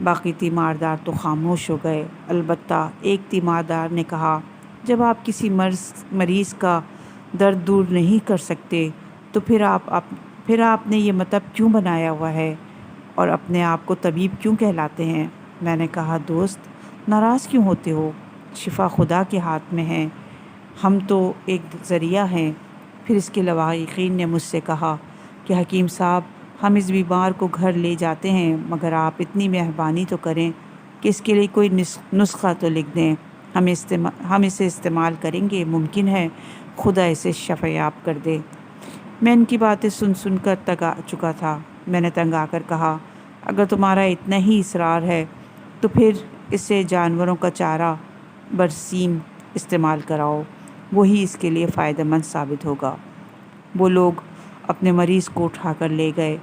باقی تیماردار تو خاموش ہو گئے۔ البتہ ایک تیماردار نے کہا، جب آپ کسی مریض کا درد دور نہیں کر سکتے تو پھر آپ نے یہ مطلب کیوں بنایا ہوا ہے اور اپنے آپ کو طبیب کیوں کہلاتے ہیں؟ میں نے کہا، دوست ناراض کیوں ہوتے ہو؟ شفا خدا کے ہاتھ میں ہے، ہم تو ایک ذریعہ ہیں۔ پھر اس کے لواحقین نے مجھ سے کہا کہ حکیم صاحب، ہم اس بیمار کو گھر لے جاتے ہیں، مگر آپ اتنی مہربانی تو کریں کہ اس کے لیے کوئی نسخہ تو لکھ دیں، ہم اسے استعمال کریں گے، ممکن ہے خدا اسے شفا یاب کر دے۔ میں ان کی باتیں سن کر تنگ آ چکا تھا۔ میں نے تنگ آ کر کہا، اگر تمہارا اتنا ہی اصرار ہے تو پھر اسے جانوروں کا چارہ برسیم استعمال کراؤ، وہی اس کے لیے فائدہ مند ثابت ہوگا۔ وہ لوگ اپنے مریض کو اٹھا کر لے گئے۔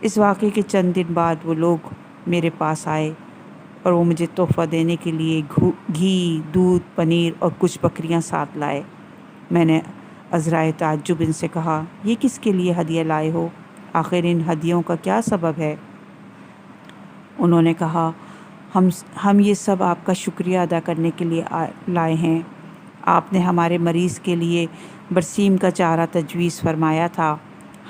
اس واقعے کے چند دن بعد وہ لوگ میرے پاس آئے اور وہ مجھے تحفہ دینے کے لیے گھی، دودھ، پنیر اور کچھ بکریاں ساتھ لائے۔ میں نے عذرائے تعجب ان سے کہا، یہ کس کے لیے ہدیہ لائے ہو؟ آخر ان ہدیوں کا کیا سبب ہے؟ انہوں نے کہا، ہم یہ سب آپ کا شکریہ ادا کرنے کے لیے لائے ہیں۔ آپ نے ہمارے مریض کے لیے برسیم کا چارہ تجویز فرمایا تھا،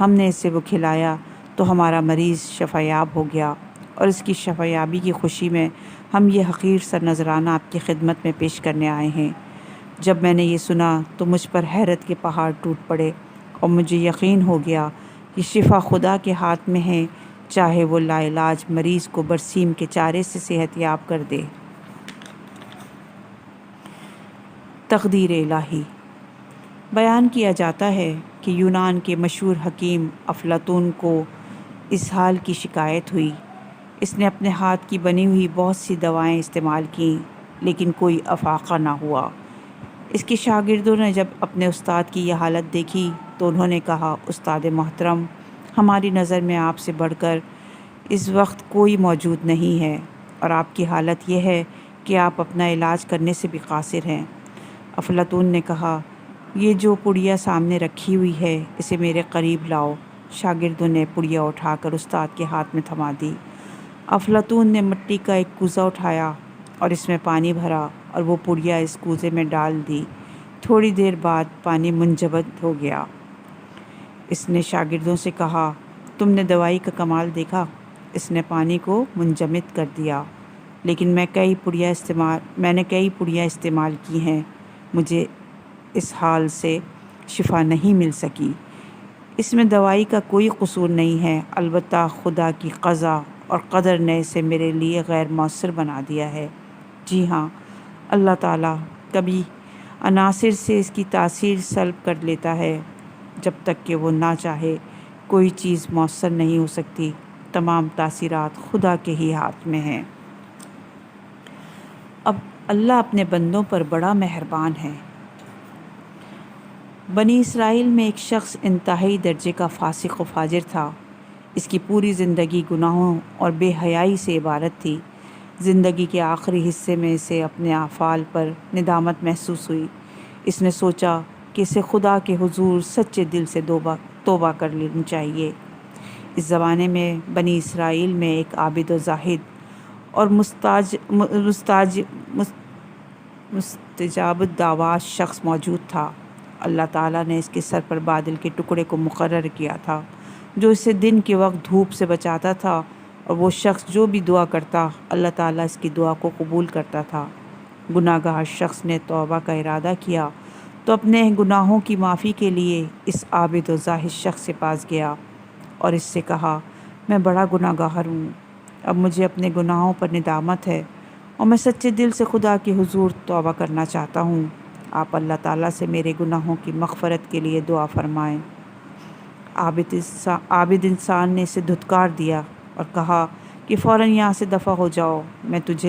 ہم نے اسے وہ کھلایا تو ہمارا مریض شفا یاب ہو گیا، اور اس کی شفا یابی کی خوشی میں ہم یہ حقیر سا نذرانہ آپ کی خدمت میں پیش کرنے آئے ہیں۔ جب میں نے یہ سنا تو مجھ پر حیرت کے پہاڑ ٹوٹ پڑے اور مجھے یقین ہو گیا کہ شفا خدا کے ہاتھ میں ہے، چاہے وہ لا علاج مریض کو برسیم کے چارے سے صحت یاب کر دے۔ تقدیر الہی۔ بیان کیا جاتا ہے کہ یونان کے مشہور حکیم افلاطون کو اس حال کی شکایت ہوئی۔ اس نے اپنے ہاتھ کی بنی ہوئی بہت سی دوائیں استعمال کیں، لیکن کوئی افاقہ نہ ہوا۔ اس کے شاگردوں نے جب اپنے استاد کی یہ حالت دیکھی تو انہوں نے کہا، استاد محترم، ہماری نظر میں آپ سے بڑھ کر اس وقت کوئی موجود نہیں ہے، اور آپ کی حالت یہ ہے کہ آپ اپنا علاج کرنے سے بھی قاصر ہیں۔ افلاطون نے کہا، یہ جو پڑیا سامنے رکھی ہوئی ہے، اسے میرے قریب لاؤ۔ شاگردوں نے پڑیا اٹھا کر استاد کے ہاتھ میں تھما دی۔ افلاطون نے مٹی کا ایک کوزہ اٹھایا اور اس میں پانی بھرا اور وہ پڑیا اس کوزے میں ڈال دی۔ تھوڑی دیر بعد پانی منجمد ہو گیا۔ اس نے شاگردوں سے کہا، تم نے دوائی کا کمال دیکھا، اس نے پانی کو منجمد کر دیا، لیکن میں نے کئی پڑیاں استعمال کی ہیں، مجھے اس حال سے شفا نہیں مل سکی۔ اس میں دوائی کا کوئی قصور نہیں ہے، البتہ خدا کی قضا اور قدر نے اسے میرے لیے غیر مؤثر بنا دیا ہے۔ جی ہاں، اللہ تعالیٰ کبھی عناصر سے اس کی تاثیر سلب کر لیتا ہے، جب تک کہ وہ نہ چاہے کوئی چیز مؤثر نہیں ہو سکتی۔ تمام تاثیرات خدا کے ہی ہاتھ میں ہیں۔ اب اللہ اپنے بندوں پر بڑا مہربان ہے۔ بنی اسرائیل میں ایک شخص انتہائی درجے کا فاسق و فاجر تھا۔ اس کی پوری زندگی گناہوں اور بے حیائی سے عبارت تھی۔ زندگی کے آخری حصے میں اسے اپنے افعال پر ندامت محسوس ہوئی۔ اس نے سوچا کہ اسے خدا کے حضور سچے دل سے توبہ کر لینی چاہیے۔ اس زمانے میں بنی اسرائیل میں ایک عابد و زاہد اور مستجاب الدعوات شخص موجود تھا۔ اللہ تعالیٰ نے اس کے سر پر بادل کے ٹکڑے کو مقرر کیا تھا، جو اسے دن کے وقت دھوپ سے بچاتا تھا، اور وہ شخص جو بھی دعا کرتا اللہ تعالیٰ اس کی دعا کو قبول کرتا تھا۔ گناہ گار شخص نے توبہ کا ارادہ کیا تو اپنے گناہوں کی معافی کے لیے اس عابد و زاہد شخص کے پاس گیا اور اس سے کہا، میں بڑا گناہ گار ہوں، اب مجھے اپنے گناہوں پر ندامت ہے اور میں سچے دل سے خدا کے حضور توبہ کرنا چاہتا ہوں۔ آپ اللہ تعالیٰ سے میرے گناہوں کی مغفرت کے لیے دعا فرمائیں۔ عابد انسان نے اسے دھتکار دیا اور کہا کہ فوراً یہاں سے دفع ہو جاؤ، میں تجھ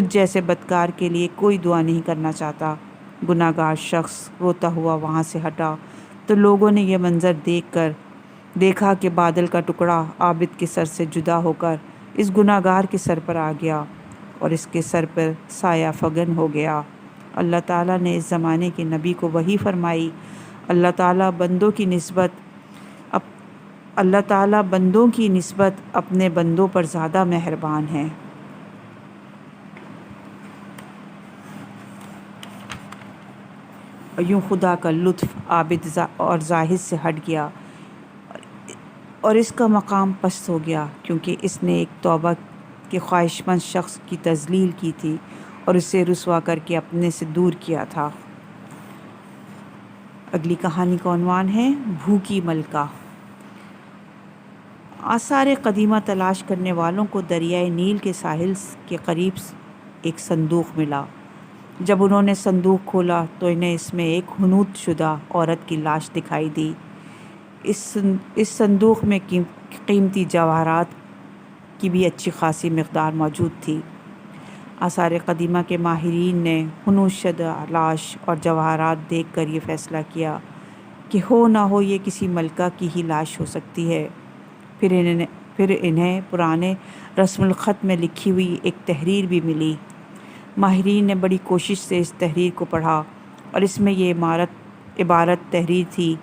جیسے بدکار کے لیے کوئی دعا نہیں کرنا چاہتا۔ گناہ گار شخص روتا ہوا وہاں سے ہٹا تو لوگوں نے یہ منظر دیکھا کہ بادل کا ٹکڑا عابد کے سر سے جدا ہو کر اس گناہ گار کے سر پر آ گیا اور اس کے سر پر سایہ فگن ہو گیا۔ اللہ تعالیٰ نے اس زمانے کے نبی کو وحی فرمائی، اللہ تعالیٰ بندوں کی نسبت اپنے بندوں پر زیادہ مہربان ہے۔ یوں خدا کا لطف عابد اور زاہد سے ہٹ گیا اور اس کا مقام پست ہو گیا، کیونکہ اس نے ایک توبہ کے خواہش مند شخص کی تذلیل کی تھی اور اسے رسوا کر کے اپنے سے دور کیا تھا۔ اگلی کہانی کا عنوان ہے بھوکی ملکہ۔ آثار قدیمہ تلاش کرنے والوں کو دریائے نیل کے ساحل کے قریب ایک صندوق ملا۔ جب انہوں نے صندوق کھولا تو انہیں اس میں ایک حنوط شدہ عورت کی لاش دکھائی دی۔ اس صندوق میں قیمتی جواہرات کی بھی اچھی خاصی مقدار موجود تھی۔ آثار قدیمہ کے ماہرین نے حنوط شدہ لاش اور جواہرات دیکھ کر یہ فیصلہ کیا کہ ہو نہ ہو یہ کسی ملکہ کی ہی لاش ہو سکتی ہے۔ پھر انہیں پرانے رسم الخط میں لکھی ہوئی ایک تحریر بھی ملی۔ ماہرین نے بڑی کوشش سے اس تحریر کو پڑھا اور اس میں یہ عبارت تحریر تھی: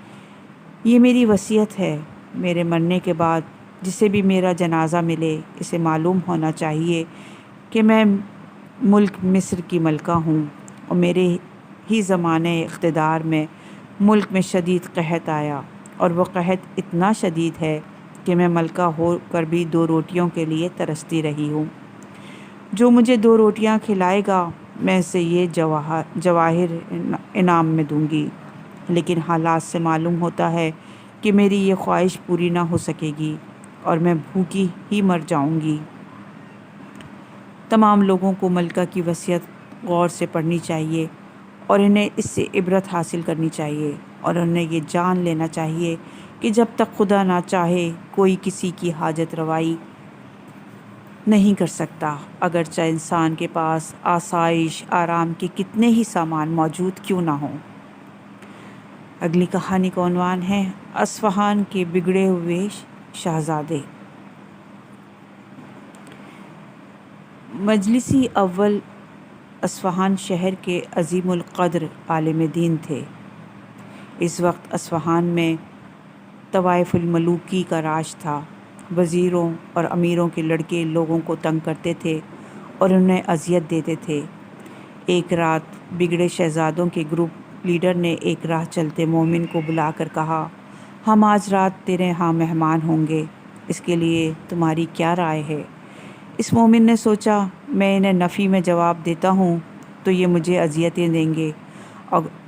یہ میری وصیت ہے، میرے مرنے کے بعد جسے بھی میرا جنازہ ملے اسے معلوم ہونا چاہیے کہ میں ملک مصر کی ملکہ ہوں اور میرے ہی زمانے اقتدار میں ملک میں شدید قحط آیا، اور وہ قحط اتنا شدید ہے کہ میں ملکہ ہو کر بھی 2 روٹیوں کے لیے ترستی رہی ہوں۔ جو مجھے 2 روٹیاں کھلائے گا میں اسے یہ جواہر انعام میں دوں گی، لیکن حالات سے معلوم ہوتا ہے کہ میری یہ خواہش پوری نہ ہو سکے گی اور میں بھوکی ہی مر جاؤں گی۔ تمام لوگوں کو ملکہ کی وصیت غور سے پڑھنی چاہیے اور انہیں اس سے عبرت حاصل کرنی چاہیے، اور انہیں یہ جان لینا چاہیے کہ جب تک خدا نہ چاہے کوئی کسی کی حاجت روائی نہیں کر سکتا، اگرچہ انسان کے پاس آسائش آرام کے کتنے ہی سامان موجود کیوں نہ ہوں۔ اگلی کہانی کا عنوان ہے اصفہان کے بگڑے ہوئے شہزادے۔ مجلسی اول اصفہان شہر کے عظیم القدر عالم دین تھے۔ اس وقت اصفہان میں طوائف الملوکی کا راج تھا۔ وزیروں اور امیروں کے لڑکے لوگوں کو تنگ کرتے تھے اور انہیں اذیت دیتے تھے۔ ایک رات بگڑے شہزادوں کے گروپ لیڈر نے ایک راہ چلتے مومن کو بلا کر کہا: ہم آج رات تیرے ہاں مہمان ہوں گے، اس کے لیے تمہاری کیا رائے ہے؟ اس مومن نے سوچا، میں انہیں نفی میں جواب دیتا ہوں تو یہ مجھے اذیتیں دیں گے،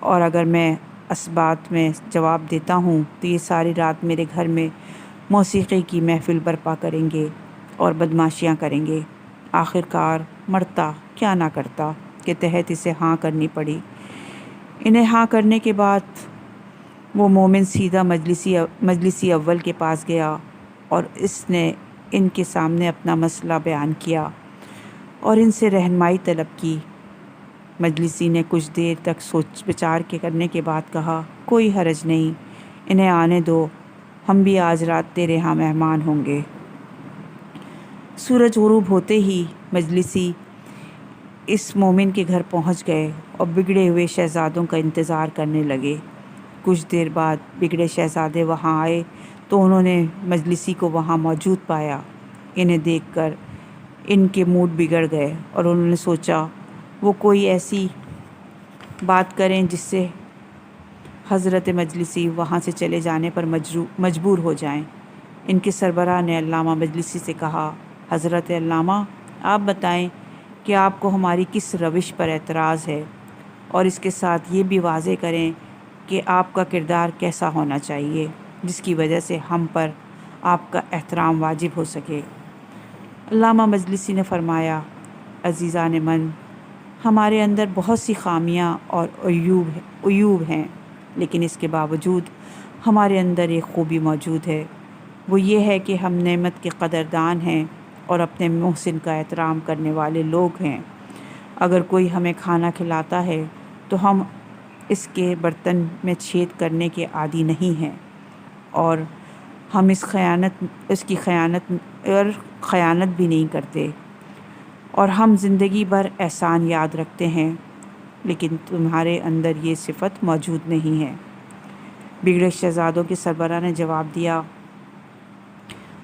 اور اگر میں اثبات میں جواب دیتا ہوں تو یہ ساری رات میرے گھر میں موسیقی کی محفل برپا کریں گے اور بدماشیاں کریں گے۔ آخرکار مرتا کیا نہ کرتا کے تحت اسے ہاں کرنی پڑی۔ انہیں ہاں کرنے کے بعد وہ مومن سیدھا مجلسی اول کے پاس گیا اور اس نے ان کے سامنے اپنا مسئلہ بیان کیا اور ان سے رہنمائی طلب کی۔ مجلسی نے کچھ دیر تک سوچ بچار کرنے کے بعد کہا: کوئی حرج نہیں، انہیں آنے دو، ہم بھی آج رات تیرے ہاں مہمان ہوں گے۔ سورج غروب ہوتے ہی مجلسی اس مومن کے گھر پہنچ گئے اور بگڑے ہوئے شہزادوں کا انتظار کرنے لگے۔ کچھ دیر بعد بگڑے شہزادے وہاں آئے تو انہوں نے مجلسی کو وہاں موجود پایا۔ انہیں دیکھ کر ان کے موڈ بگڑ گئے اور انہوں نے سوچا وہ کوئی ایسی بات کریں جس سے حضرت مجلسی وہاں سے چلے جانے پر مجبور ہو جائیں۔ ان کے سربراہ نے علامہ مجلسی سے کہا: حضرت علامہ، آپ بتائیں کہ آپ کو ہماری کس روش پر اعتراض ہے، اور اس کے ساتھ یہ بھی واضح کریں کہ آپ کا کردار کیسا ہونا چاہیے جس کی وجہ سے ہم پر آپ کا احترام واجب ہو سکے۔ علامہ مجلسی نے فرمایا: عزیزان من، ہمارے اندر بہت سی خامیاں اور عیوب ہیں، لیکن اس کے باوجود ہمارے اندر ایک خوبی موجود ہے، وہ یہ ہے کہ ہم نعمت کے قدردان ہیں اور اپنے محسن کا احترام کرنے والے لوگ ہیں۔ اگر کوئی ہمیں کھانا کھلاتا ہے تو ہم اس کے برتن میں چھید کرنے کے عادی نہیں ہیں، اور ہم اس کی خیانت بھی نہیں کرتے، اور ہم زندگی بھر احسان یاد رکھتے ہیں، لیکن تمہارے اندر یہ صفت موجود نہیں ہے۔ بگڑے شہزادوں کے سربراہ نے جواب دیا: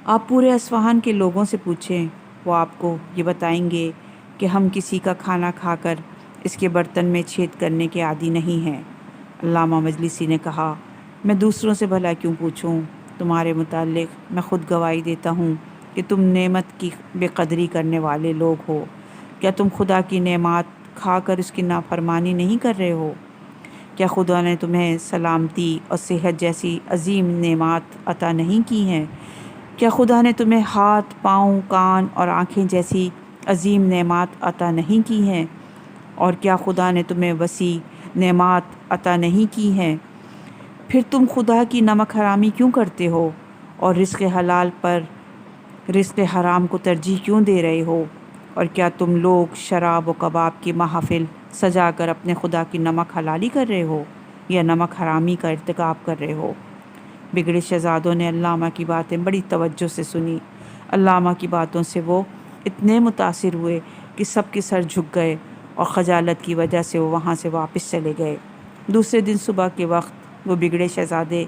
آپ پورے اصفہان کے لوگوں سے پوچھیں، وہ آپ کو یہ بتائیں گے کہ ہم کسی کا کھانا کھا کر اس کے برتن میں چھید کرنے کے عادی نہیں ہیں۔ علامہ مجلسی نے کہا، میں دوسروں سے بھلا کیوں پوچھوں؟ تمہارے متعلق میں خود گواہی دیتا ہوں کہ تم نعمت کی بے قدری کرنے والے لوگ ہو۔ کیا تم خدا کی نعمات کھا کر اس کی نافرمانی نہیں کر رہے ہو؟ کیا خدا نے تمہیں سلامتی اور صحت جیسی عظیم نعمات عطا نہیں کی ہیں؟ کیا خدا نے تمہیں ہاتھ، پاؤں، کان اور آنکھیں جیسی عظیم نعمات عطا نہیں کی ہیں؟ اور کیا خدا نے تمہیں وسیع نعمات عطا نہیں کی ہیں؟ پھر تم خدا کی نمک حرامی کیوں کرتے ہو اور رزق حلال پر رزق حرام کو ترجیح کیوں دے رہے ہو؟ اور کیا تم لوگ شراب و کباب کی محافل سجا کر اپنے خدا کی نمک حلالی کر رہے ہو یا نمک حرامی کا ارتکاب کر رہے ہو؟ بگڑے شہزادوں نے علامہ کی باتیں بڑی توجہ سے سنی۔ علامہ کی باتوں سے وہ اتنے متاثر ہوئے کہ سب کے سر جھک گئے اور خجالت کی وجہ سے وہ وہاں سے واپس چلے گئے۔ دوسرے دن صبح کے وقت وہ بگڑے شہزادے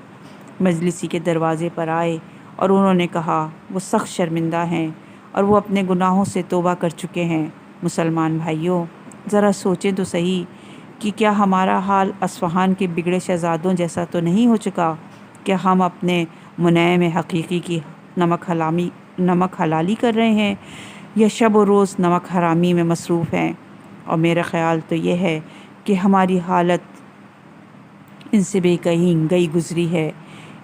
مجلسی کے دروازے پر آئے اور انہوں نے کہا وہ سخت شرمندہ ہیں اور وہ اپنے گناہوں سے توبہ کر چکے ہیں۔ مسلمان بھائیوں، ذرا سوچیں تو صحیح کہ کیا ہمارا حال اصفہان کے بگڑے شہزادوں جیسا تو نہیں ہو چکا؟ کیا ہم اپنے منعم حقیقی کی نمک حلالی کر رہے ہیں یا شب و روز نمک حرامی میں مصروف ہیں؟ اور میرا خیال تو یہ ہے کہ ہماری حالت ان سے بے کہیں گئی گزری ہے۔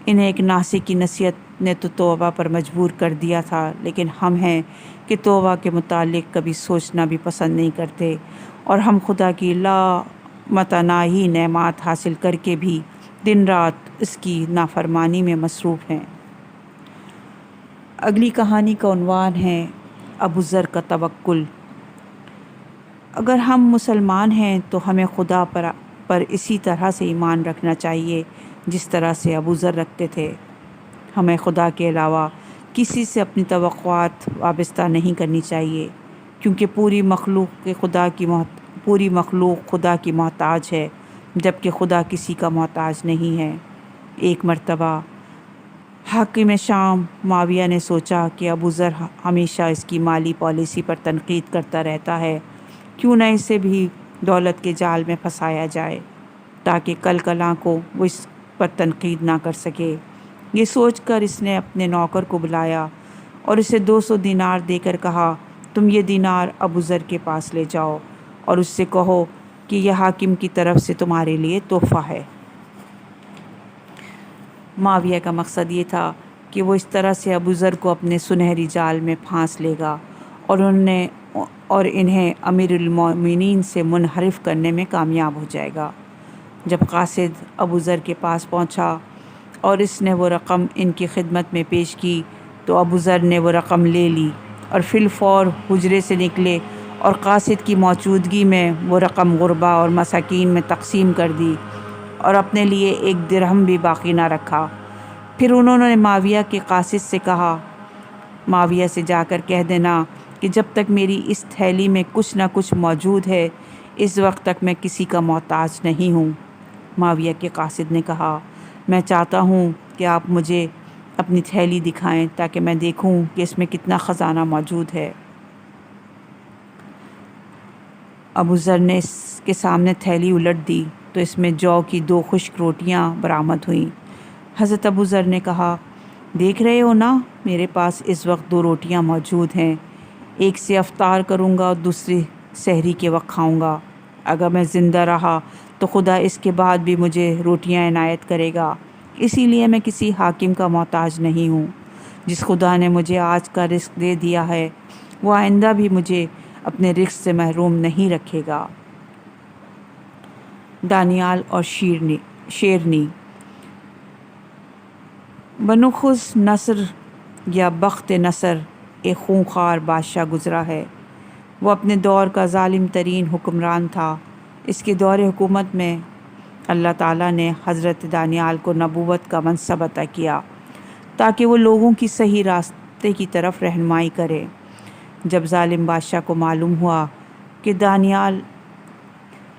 انہیں ایک ناصح کی نصیحت نے تو توبہ پر مجبور کر دیا تھا، لیکن ہم ہیں کہ توبہ کے متعلق کبھی سوچنا بھی پسند نہیں کرتے، اور ہم خدا کی لامتناہی نعمات حاصل کر کے بھی دن رات اس کی نافرمانی میں مصروف ہیں۔ اگلی کہانی کا عنوان ہے ابو ذر کا توکل۔ اگر ہم مسلمان ہیں تو ہمیں خدا پر اسی طرح سے ایمان رکھنا چاہیے جس طرح سے ابو ذر رکھتے تھے۔ ہمیں خدا کے علاوہ کسی سے اپنی توقعات وابستہ نہیں کرنی چاہیے، کیونکہ پوری مخلوق خدا کی محتاج ہے، جبکہ خدا کسی کا محتاج نہیں ہے۔ ایک مرتبہ حاکم شام معاویہ نے سوچا کہ ابو ذر ہمیشہ اس کی مالی پالیسی پر تنقید کرتا رہتا ہے، کیوں نہ اسے بھی دولت کے جال میں پھنسایا جائے تاکہ کل کلاں کو وہ اس پر تنقید نہ کر سکے۔ یہ سوچ کر اس نے اپنے نوکر کو بلایا اور اسے 200 دینار دے کر کہا، تم یہ دینار ابو ذر کے پاس لے جاؤ اور اس سے کہو کہ یہ حاکم کی طرف سے تمہارے لیے تحفہ ہے۔ معاویہ کا مقصد یہ تھا کہ وہ اس طرح سے ابو ذر کو اپنے سنہری جال میں پھانس لے گا اور انہیں امیر المومنین سے منحرف کرنے میں کامیاب ہو جائے گا۔ جب قاصد ابو ذر کے پاس پہنچا اور اس نے وہ رقم ان کی خدمت میں پیش کی تو ابو ذر نے وہ رقم لے لی اور فی الفور حجرے سے نکلے اور قاصد کی موجودگی میں وہ رقم غربا اور مساکین میں تقسیم کر دی اور اپنے لیے 1 درہم بھی باقی نہ رکھا۔ پھر انہوں نے معاویہ کے قاصد سے کہا، معاویہ سے جا کر کہہ دینا کہ جب تک میری اس تھیلی میں کچھ نہ کچھ موجود ہے اس وقت تک میں کسی کا محتاج نہیں ہوں۔ معاویہ کے قاصد نے کہا، میں چاہتا ہوں کہ آپ مجھے اپنی تھیلی دکھائیں تاکہ میں دیکھوں کہ اس میں کتنا خزانہ موجود ہے۔ ابو ذر نے اس کے سامنے تھیلی الٹ دی تو اس میں جو کی 2 خشک روٹیاں برآمد ہوئیں۔ حضرت ابو ذر نے کہا، دیکھ رہے ہو نا، میرے پاس اس وقت 2 روٹیاں موجود ہیں، ایک سے افطار کروں گا اور دوسری سحری کے وقت کھاؤں گا۔ اگر میں زندہ رہا تو خدا اس کے بعد بھی مجھے روٹیاں عنایت کرے گا، اسی لیے میں کسی حاکم کا محتاج نہیں ہوں۔ جس خدا نے مجھے آج کا رزق دے دیا ہے وہ آئندہ بھی مجھے اپنے رزق سے محروم نہیں رکھے گا۔ دانیال اور شیرنی۔ بنوخس نصر یا بخت نصر ایک خونخوار بادشاہ گزرا ہے۔ وہ اپنے دور کا ظالم ترین حکمران تھا۔ اس کے دور حکومت میں اللہ تعالیٰ نے حضرت دانیال کو نبوت کا منصب عطا کیا تاکہ وہ لوگوں کی صحیح راستے کی طرف رہنمائی کرے۔ جب ظالم بادشاہ کو معلوم ہوا کہ دانیال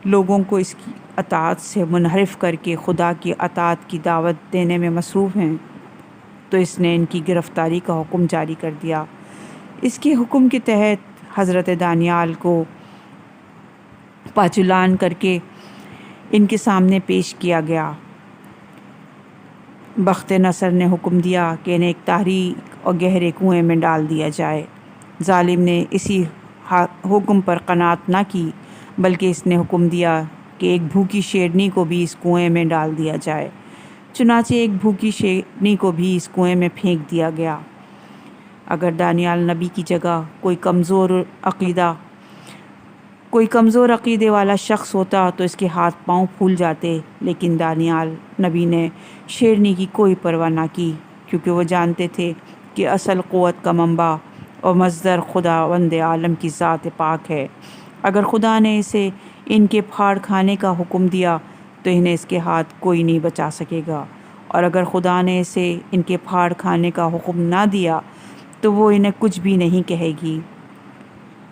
لوگوں کو اس کی اطاعت سے منحرف کر کے خدا کی اطاعت کی دعوت دینے میں مصروف ہیں تو اس نے ان کی گرفتاری کا حکم جاری کر دیا۔ اس کے حکم کے تحت حضرت دانیال کو پاچولان کر کے ان کے سامنے پیش کیا گیا۔ بخت نصر نے حکم دیا کہ انہیں ایک تاریک اور گہرے کنویں میں ڈال دیا جائے۔ ظالم نے اسی حکم پر قناعت نہ کی، بلکہ اس نے حکم دیا کہ ایک بھوکی شیرنی کو بھی اس کنویں میں ڈال دیا جائے۔ چنانچہ ایک بھوکی شیرنی کو بھی اس کنویں میں پھینک دیا گیا۔ اگر دانیال نبی کی جگہ کوئی کمزور عقیدے والا شخص ہوتا تو اس کے ہاتھ پاؤں پھول جاتے، لیکن دانیال نبی نے شیرنی کی کوئی پرواہ نہ کی، کیونکہ وہ جانتے تھے کہ اصل قوت کا منبع اور مصدر خداوند عالم کی ذات پاک ہے۔ اگر خدا نے اسے ان کے پھاڑ کھانے کا حکم دیا تو انہیں اس کے ہاتھ کوئی نہیں بچا سکے گا، اور اگر خدا نے اسے ان کے پھاڑ کھانے کا حکم نہ دیا تو وہ انہیں کچھ بھی نہیں کہے گی۔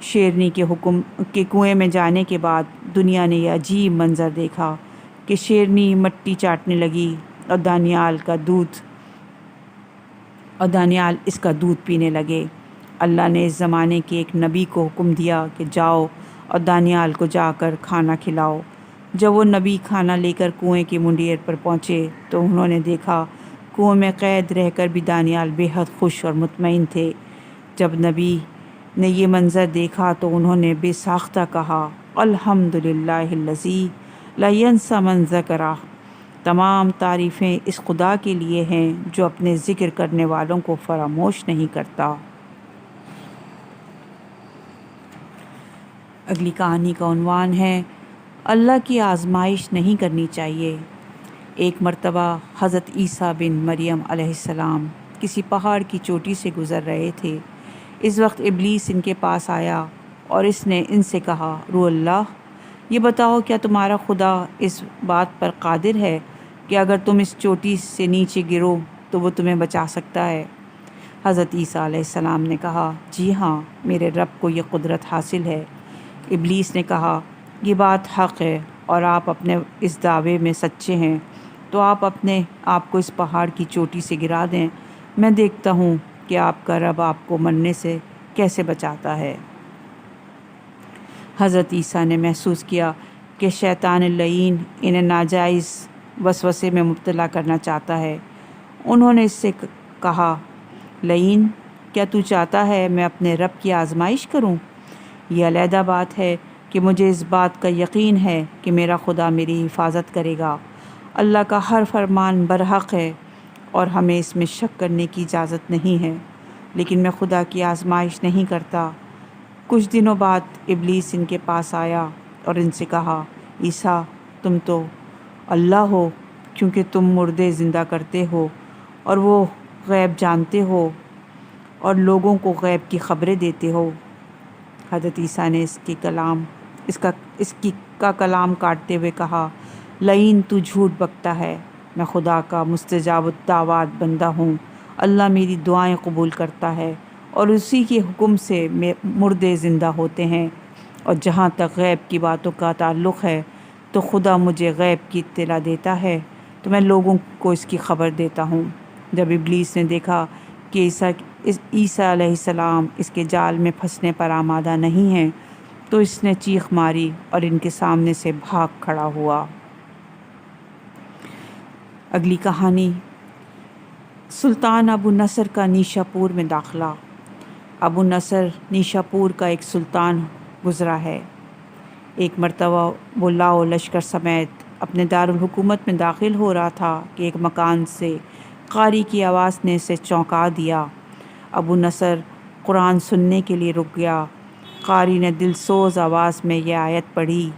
شیرنی کے کنویں میں جانے کے بعد دنیا نے یہ عجیب منظر دیکھا کہ شیرنی مٹی چاٹنے لگی اور دانیال اس کا دودھ پینے لگے۔ اللہ نے اس زمانے کے ایک نبی کو حکم دیا کہ جاؤ اور دانیال کو جا کر کھانا کھلاؤ۔ جب وہ نبی کھانا لے کر کنویں کی منڈیر پر پہنچے تو انہوں نے دیکھا کنویں میں قید رہ کر بھی دانیال بے حد خوش اور مطمئن تھے۔ جب نبی نے یہ منظر دیکھا تو انہوں نے بے ساختہ کہا، الحمدللہ الذی لا ینسی من ذکرہ۔ تمام تعریفیں اس خدا کے لیے ہیں جو اپنے ذکر کرنے والوں کو فراموش نہیں کرتا۔ اگلی کہانی کا عنوان ہے اللہ کی آزمائش نہیں کرنی چاہیے۔ ایک مرتبہ حضرت عیسیٰ بن مریم علیہ السلام کسی پہاڑ کی چوٹی سے گزر رہے تھے۔ اس وقت ابلیس ان کے پاس آیا اور اس نے ان سے کہا، رو اللہ، یہ بتاؤ کیا تمہارا خدا اس بات پر قادر ہے کہ اگر تم اس چوٹی سے نیچے گرو تو وہ تمہیں بچا سکتا ہے؟ حضرت عیسیٰ علیہ السلام نے کہا، جی ہاں، میرے رب کو یہ قدرت حاصل ہے۔ ابلیس نے کہا، یہ بات حق ہے اور آپ اپنے اس دعوے میں سچے ہیں، تو آپ اپنے آپ کو اس پہاڑ کی چوٹی سے گرا دیں، میں دیکھتا ہوں کہ آپ کا رب آپ کو مرنے سے کیسے بچاتا ہے۔ حضرت عیسیٰ نے محسوس کیا کہ شیطان اللعین انہیں ناجائز وسوسے میں مبتلا کرنا چاہتا ہے۔ انہوں نے اس سے کہا، لعین، کیا تو چاہتا ہے میں اپنے رب کی آزمائش کروں؟ یہ علیحدہ بات ہے کہ مجھے اس بات کا یقین ہے کہ میرا خدا میری حفاظت کرے گا۔ اللہ کا ہر فرمان برحق ہے اور ہمیں اس میں شک کرنے کی اجازت نہیں ہے، لیکن میں خدا کی آزمائش نہیں کرتا۔ کچھ دنوں بعد ابلیس ان کے پاس آیا اور ان سے کہا، عیسیٰ، تم تو اللہ ہو، کیونکہ تم مردے زندہ کرتے ہو اور وہ غیب جانتے ہو اور لوگوں کو غیب کی خبریں دیتے ہو۔ حضرت عیسیٰ نے اس کا کلام کاٹتے ہوئے کہا، لعین، تو جھوٹ بکتا ہے، میں خدا کا مستجاب الدعوات بندہ ہوں۔ اللہ میری دعائیں قبول کرتا ہے اور اسی کے حکم سے مردے زندہ ہوتے ہیں، اور جہاں تک غیب کی باتوں کا تعلق ہے تو خدا مجھے غیب کی اطلاع دیتا ہے تو میں لوگوں کو اس کی خبر دیتا ہوں۔ جب ابلیس نے دیکھا کہ عیسیٰ علیہ السلام اس کے جال میں پھنسنے پر آمادہ نہیں ہیں تو اس نے چیخ ماری اور ان کے سامنے سے بھاگ کھڑا ہوا۔ اگلی کہانی، سلطان ابو نصر کا نیشا پور میں داخلہ۔ ابو نصر نیشا پور کا ایک سلطان گزرا ہے۔ ایک مرتبہ وہ لاؤ لشکر سمیت اپنے دارالحکومت میں داخل ہو رہا تھا کہ ایک مکان سے قاری کی آواز نے اسے چونکا دیا۔ ابو نصر قرآن سننے کے لیے رک گیا۔ قاری نے دلسوز آواز میں یہ آیت پڑھی،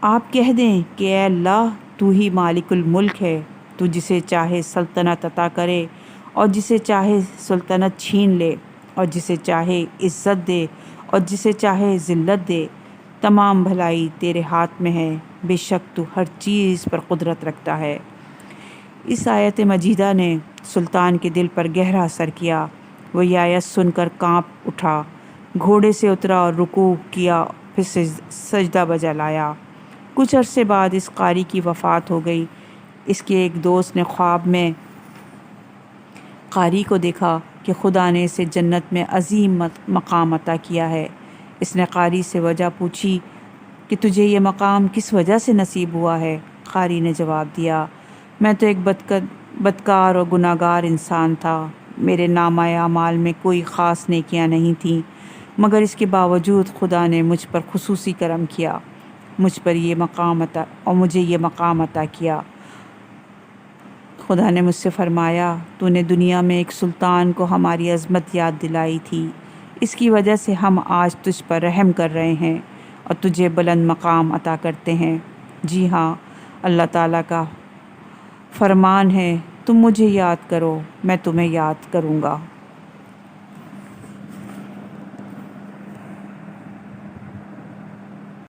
آپ کہہ دیں کہ اے اللہ، تو ہی مالک الملک ہے، تو جسے چاہے سلطنت عطا کرے اور جسے چاہے سلطنت چھین لے، اور جسے چاہے عزت دے اور جسے چاہے ذلت دے۔ تمام بھلائی تیرے ہاتھ میں ہے، بے شک تو ہر چیز پر قدرت رکھتا ہے۔ اس آیت مجیدہ نے سلطان کے دل پر گہرا اثر کیا۔ وہ یہ آیت سن کر کانپ اٹھا، گھوڑے سے اترا اور رکوع کیا، پھر سجدہ بجا لایا۔ کچھ عرصے بعد اس قاری کی وفات ہو گئی۔ اس کے ایک دوست نے خواب میں قاری کو دیکھا کہ خدا نے اسے جنت میں عظیم مقام عطا کیا ہے۔ اس نے قاری سے وجہ پوچھی کہ تجھے یہ مقام کس وجہ سے نصیب ہوا ہے؟ قاری نے جواب دیا، میں تو ایک بدکار اور گناہگار انسان تھا۔ میرے نامہ اعمال میں کوئی خاص نیکیاں نہیں تھیں، مگر اس کے باوجود خدا نے مجھ پر خصوصی کرم کیا، مجھے یہ مقام عطا کیا۔ خدا نے مجھ سے فرمایا، تو نے دنیا میں ایک سلطان کو ہماری عظمت یاد دلائی تھی، اس کی وجہ سے ہم آج تجھ پر رحم کر رہے ہیں اور تجھے بلند مقام عطا کرتے ہیں۔ جی ہاں، اللہ تعالیٰ کا فرمان ہے، تم مجھے یاد کرو، میں تمہیں یاد کروں گا۔